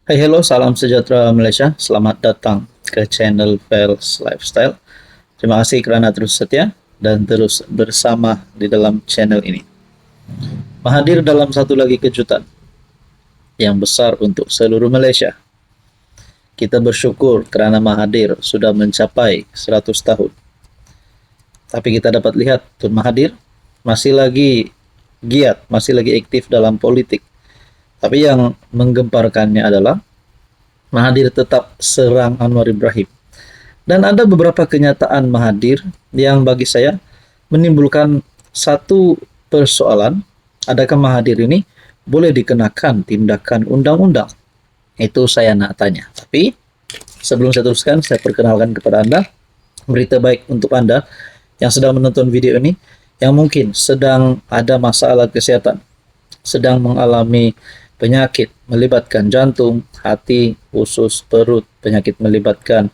Hai, hello, salam sejahtera Malaysia. Selamat datang ke channel Vels Lifestyle. Terima kasih kerana terus setia dan terus bersama di dalam channel ini. Hadir dalam satu lagi kejutan yang besar untuk seluruh Malaysia. Kita bersyukur kerana Mahathir sudah mencapai 100 tahun. Tapi kita dapat lihat Tun Mahathir masih lagi giat, masih lagi aktif dalam politik. Tapi yang menggemparkannya adalah Mahathir tetap serang Anwar Ibrahim. Dan ada beberapa kenyataan Mahathir yang bagi saya menimbulkan satu persoalan. Adakah Mahathir ini boleh dikenakan tindakan undang-undang? Itu saya nak tanya. Tapi sebelum saya teruskan, saya perkenalkan kepada Anda berita baik untuk Anda yang sedang menonton video ini, yang mungkin sedang ada masalah kesehatan, sedang mengalami penyakit melibatkan jantung, hati, usus, perut, penyakit melibatkan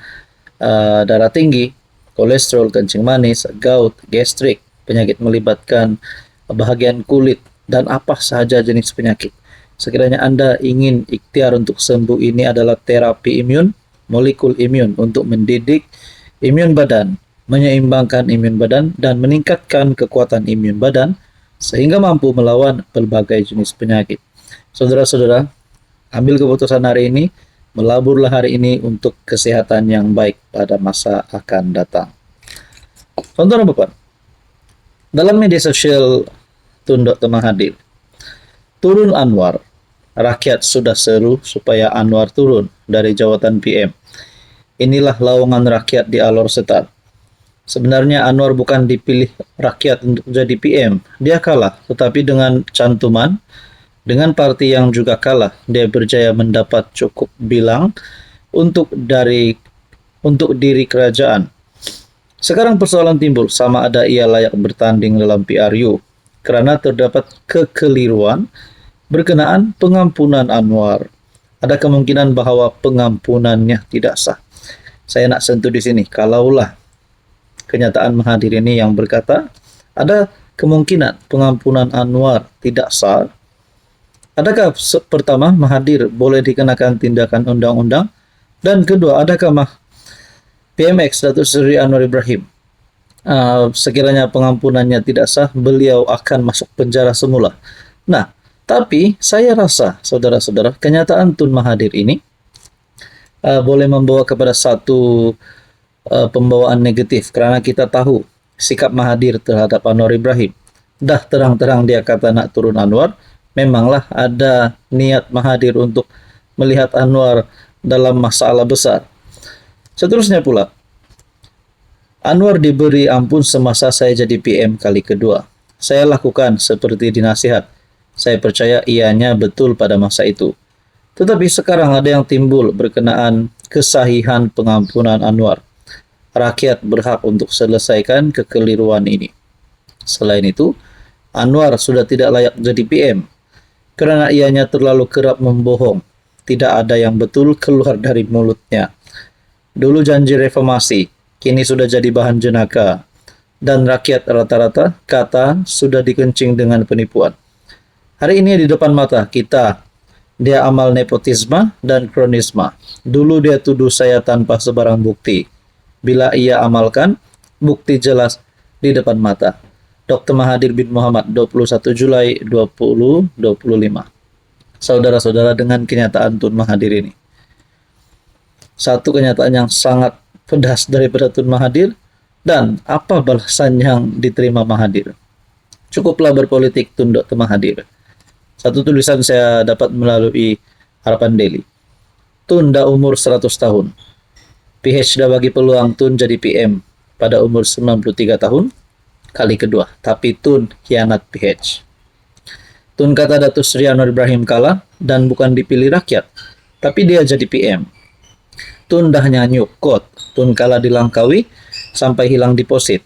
darah tinggi, kolesterol, kencing manis, gout, gastrik, penyakit melibatkan bahagian kulit, dan apa sahaja jenis penyakit. Sekiranya Anda ingin ikhtiar untuk sembuh, ini adalah terapi imun, molekul imun untuk mendidik imun badan, menyeimbangkan imun badan, dan meningkatkan kekuatan imun badan sehingga mampu melawan berbagai jenis penyakit. Saudara-saudara, ambil keputusan hari ini, melaburlah hari ini untuk kesehatan yang baik pada masa akan datang. Saudara Bapak, dalam media sosial Tun Dr. Mahathir, turun Anwar, rakyat sudah seru supaya Anwar turun dari jawatan PM. Inilah lawongan rakyat di Alor Setar. Sebenarnya Anwar bukan dipilih rakyat untuk jadi PM. Dia kalah, tetapi dengan cantuman, dengan parti yang juga kalah, dia berjaya mendapat cukup bilang untuk diri kerajaan. Sekarang persoalan timbul, sama ada ia layak bertanding dalam PRU, kerana terdapat kekeliruan berkenaan pengampunan Anwar. Ada kemungkinan bahawa pengampunannya tidak sah. Saya nak sentuh di sini, kalaulah kenyataan Mahathir ini yang berkata ada kemungkinan pengampunan Anwar tidak sah. Adakah pertama, Mahathir boleh dikenakan tindakan undang-undang? Dan kedua, adakah PMX Datuk Seri Anwar Ibrahim sekiranya pengampunannya tidak sah, beliau akan masuk penjara semula? Nah, tapi saya rasa, saudara-saudara, kenyataan Tun Mahathir ini boleh membawa kepada satu pembawaan negatif, kerana kita tahu sikap Mahathir terhadap Anwar Ibrahim. Dah terang-terang dia kata nak turun Anwar, memanglah ada niat Mahathir untuk melihat Anwar dalam masalah besar. Seterusnya pula, Anwar diberi ampun semasa saya jadi PM kali kedua. Saya lakukan seperti dinasihat. Saya percaya ianya betul pada masa itu. Tetapi sekarang ada yang timbul berkenaan kesahihan pengampunan Anwar. Rakyat berhak untuk selesaikan kekeliruan ini. Selain itu, Anwar sudah tidak layak jadi PM kerana ianya terlalu kerap membohong. Tidak ada yang betul keluar dari mulutnya. Dulu janji reformasi, kini sudah jadi bahan jenaka. Dan rakyat rata-rata kata sudah dikencing dengan penipuan. Hari ini di depan mata kita, dia amal nepotisme dan kronisme. Dulu dia tuduh saya tanpa sebarang bukti. Bila ia amalkan, bukti jelas di depan mata. Dr. Mahathir bin Mohamad, 21 Julai 2025. Saudara-saudara, dengan kenyataan Tun Mahathir ini, satu kenyataan yang sangat pedas daripada Tun Mahathir, dan apa balasan yang diterima Mahathir. Cukuplah berpolitik Tun Dr. Mahathir. Satu tulisan saya dapat melalui Harapan Daily. Tun dah umur 100 tahun. PH dah bagi peluang Tun jadi PM pada umur 93 tahun kali kedua. Tapi Tun hianat PH. Tun kata Datuk Seri Anwar Ibrahim kalah dan bukan dipilih rakyat, tapi dia jadi PM. Tun dah nyanyuk kot. Tun kalah di Langkawi sampai hilang deposit.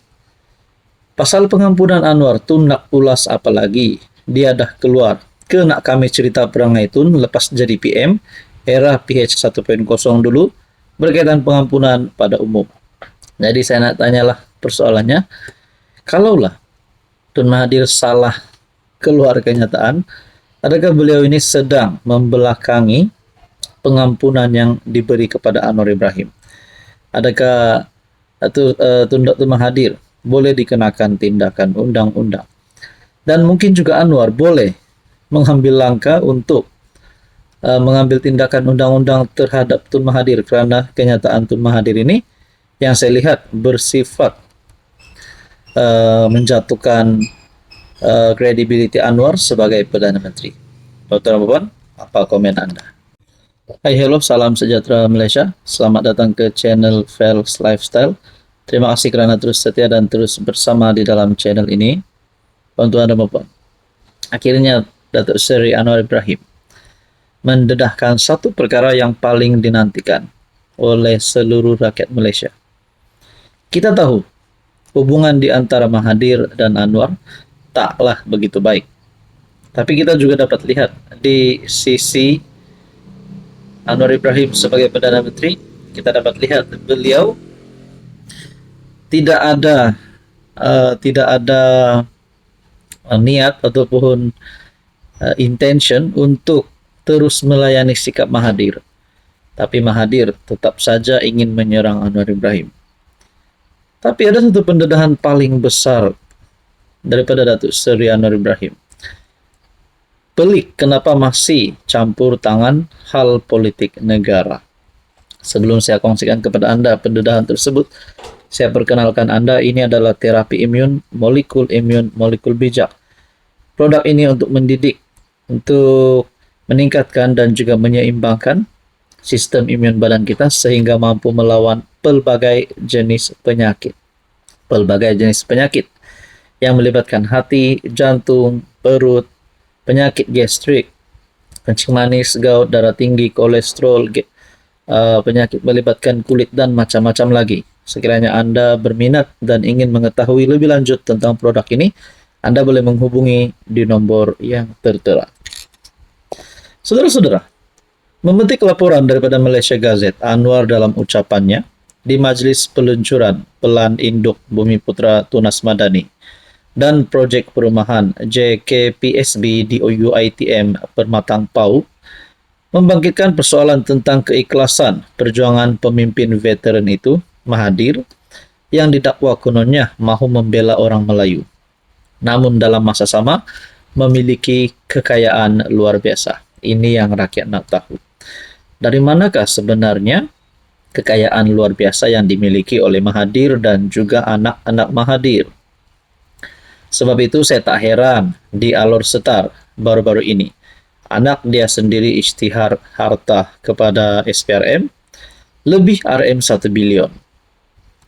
Pasal pengampunan Anwar, Tun nak ulas apa lagi? Dia dah keluar. Ke nak kami cerita perangai Tun lepas jadi PM, era PH 1.0 dulu, berkaitan pengampunan pada umum. Jadi saya nak tanyalah persoalannya, kalaulah Tun Mahathir salah keluar kenyataan, adakah beliau ini sedang membelakangi pengampunan yang diberi kepada Anwar Ibrahim? Adakah Tun Dr. Mahathir boleh dikenakan tindakan undang-undang? Dan mungkin juga Anwar boleh mengambil langkah untuk mengambil tindakan undang-undang terhadap Tun Mahathir, karena kenyataan Tun Mahathir ini yang saya lihat bersifat menjatuhkan kredibiliti Anwar sebagai Perdana Menteri. Dr. Ababan, apa komen Anda? Hai, hello, salam sejahtera Malaysia. Selamat datang ke channel Fels Lifestyle. Terima kasih kerana terus setia dan terus bersama di dalam channel ini. Tuan-tuan dan puan, akhirnya Datuk Seri Anwar Ibrahim mendedahkan satu perkara yang paling dinantikan oleh seluruh rakyat Malaysia. Kita tahu hubungan di antara Mahathir dan Anwar taklah begitu baik. Tapi kita juga dapat lihat di sisi Anwar Ibrahim sebagai Perdana Menteri, kita dapat lihat beliau tidak ada niat ataupun intention untuk terus melayani sikap Mahathir. Tapi Mahathir tetap saja ingin menyerang Anwar Ibrahim. Tapi ada satu pendedahan paling besar daripada Datuk Seri Anwar Ibrahim. Pelik kenapa masih campur tangan hal politik negara. Sebelum saya kongsikan kepada Anda pendedahan tersebut, saya perkenalkan Anda, ini adalah terapi imun, molekul bijak. Produk ini untuk mendidik, untuk meningkatkan dan juga menyeimbangkan sistem imun badan kita sehingga mampu melawan pelbagai jenis penyakit. Pelbagai jenis penyakit yang melibatkan hati, jantung, perut, penyakit gastrik, kencing manis, gout, darah tinggi, kolesterol, penyakit melibatkan kulit, dan macam-macam lagi. Sekiranya Anda berminat dan ingin mengetahui lebih lanjut tentang produk ini, Anda boleh menghubungi di nomor yang tertera. Saudara-saudara, memetik laporan daripada Malaysia Gazette, Anwar dalam ucapannya di Majlis Peluncuran Pelan Induk Bumiputra Tunas Madani dan Projek Perumahan JKPSB di UiTM Permatang Pau membangkitkan persoalan tentang keikhlasan perjuangan pemimpin veteran itu, Mahathir, yang didakwa kononnya mahu membela orang Melayu, namun dalam masa sama memiliki kekayaan luar biasa. Ini yang rakyat nak tahu. Dari manakah sebenarnya kekayaan luar biasa yang dimiliki oleh Mahathir dan juga anak-anak Mahathir? Sebab itu saya tak heran di Alor Setar baru-baru ini, anak dia sendiri isytihar harta kepada SPRM lebih RM 1 bilion.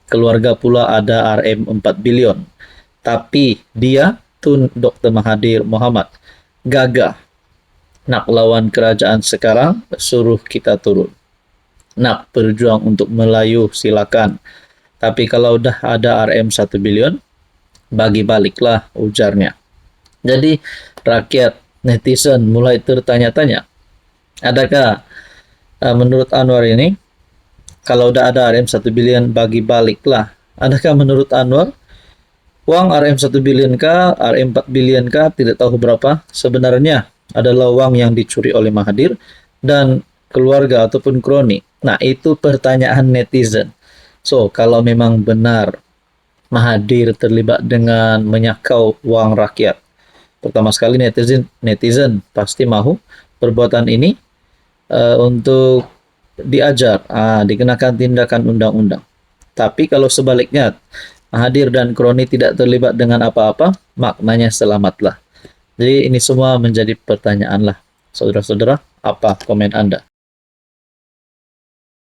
Keluarga pula ada RM 4 bilion. Tapi dia, Tun Dr. Mahathir Mohamad, gagah. Nak lawan kerajaan sekarang, suruh kita turun. Nak berjuang untuk Melayu, silakan. Tapi kalau dah ada RM 1 bilion, bagi baliklah, ujarnya. Jadi rakyat netizen mulai tertanya-tanya, adakah menurut Anwar ini, kalau dah ada RM 1 bilion, bagi baliklah? Adakah menurut Anwar uang RM 1 bilion kah, RM 4 bilion kah, tidak tahu berapa, sebenarnya adalah uang yang dicuri oleh Mahathir dan keluarga ataupun kroni? Nah, itu pertanyaan netizen. So, kalau memang benar Mahathir terlibat dengan menyakau uang rakyat, pertama sekali netizen pasti mahu perbuatan ini untuk diajar, dikenakan tindakan undang-undang. Tapi kalau sebaliknya Mahathir dan kroni tidak terlibat dengan apa-apa, maknanya selamatlah. Jadi ini semua menjadi pertanyaan lah. Saudara-saudara, apa komen Anda?